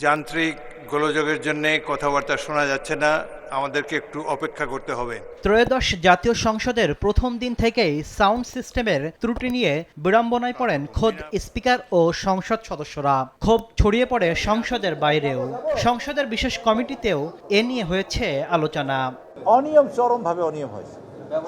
যান্ত্রিক গোলযোগের জন্য কথাবার্তা শোনা যাচ্ছে না, আমাদেরকে একটু অপেক্ষা করতে হবে। ত্রয়োদশ জাতীয় সংসদের প্রথম দিন থেকেই সাউন্ড সিস্টেমের ত্রুটি নিয়ে বিড়ম্বনায় পড়েন খোদ স্পিকার ও সংসদ সদস্যরা। ক্ষোভ ছড়িয়ে পড়ে সংসদের বাইরেও। সংসদের বিশেষ কমিটিতেও এ নিয়ে হয়েছে আলোচনা। অনিয়ম, চরমভাবে অনিয়ম হয়েছে।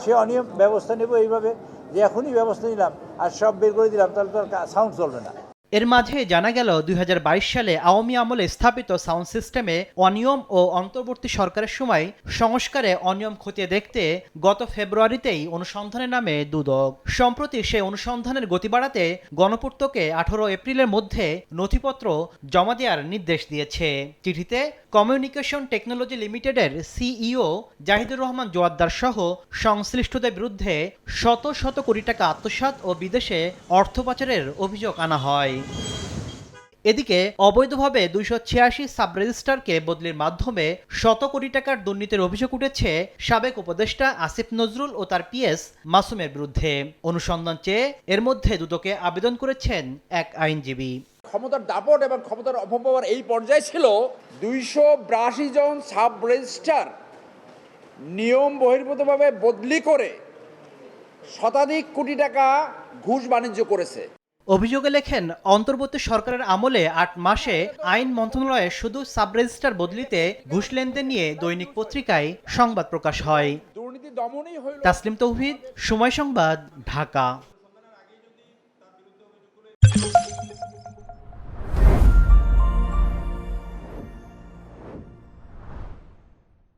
সে অনিয়ম ব্যবস্থা নেব এইভাবে যে এখনই ব্যবস্থা নিলাম আর সব বের করে দিলাম, তাহলে তো আর সাউন্ড চলবে না। এর মাঝে জানা গেল ২০২২ সালে আওয়ামী আমলে স্থাপিত সাউন্ড সিস্টেমে অনিয়ম ও অন্তর্বর্তী সরকারের সময় সংস্কারে অনিয়ম খতিয়ে দেখতে গত ফেব্রুয়ারিতেই অনুসন্ধানের নামে দুদক। সম্প্রতি সে অনুসন্ধানের গতি বাড়াতে গণপূর্তকে ১৮ এপ্রিলের মধ্যে নথিপত্র জমা দেওয়ার নির্দেশ দিয়েছে। চিঠিতে কমিউনিকেশন টেকনোলজি লিমিটেডের সিইও জাহিদুর রহমান জোয়াদ্দার সহ সংশ্লিষ্টদের বিরুদ্ধে শত শত কোটি টাকা আত্মসাৎ ও বিদেশে অর্থ পাচারের অভিযোগ আনা হয়। এদিকে অবৈধভাবে ২৮৬ সাব রেজিস্ট্রারকে বদলির মাধ্যমে শত কোটি টাকার দুর্নীতির অভিযোগ উঠেছে সাবেক উপদেষ্টা আসিফ নজরুল ও তার পিএস মাসুমের বিরুদ্ধে। অনুসন্ধান চেয়ে এর মধ্যে দুদকে আবেদন করেছেন এক আইনজীবী। ক্ষমতার দাপট এবং ক্ষমতার অপব্যবহার এই পর্যায়ে ছিল ২৮২ জন সাব রেজিস্ট্রার নিয়ম বহির্ভূতভাবে বদলি করে শতাধিক কোটি টাকা ঘুষ বাণিজ্য করেছে। অভিযোগে লেখেন, অন্তর্বর্তী সরকারের আমলে ৮ মাসে আইন মন্ত্রণালয়ে শুধু সাব রেজিস্ট্রার বদলিতে ঘুষ লেনদেন নিয়ে দৈনিক পত্রিকায় সংবাদ প্রকাশ হয়। দুর্নীতি দমনই হইল। তাসলিম তৌহিদ, সময় সংবাদ, ঢাকা।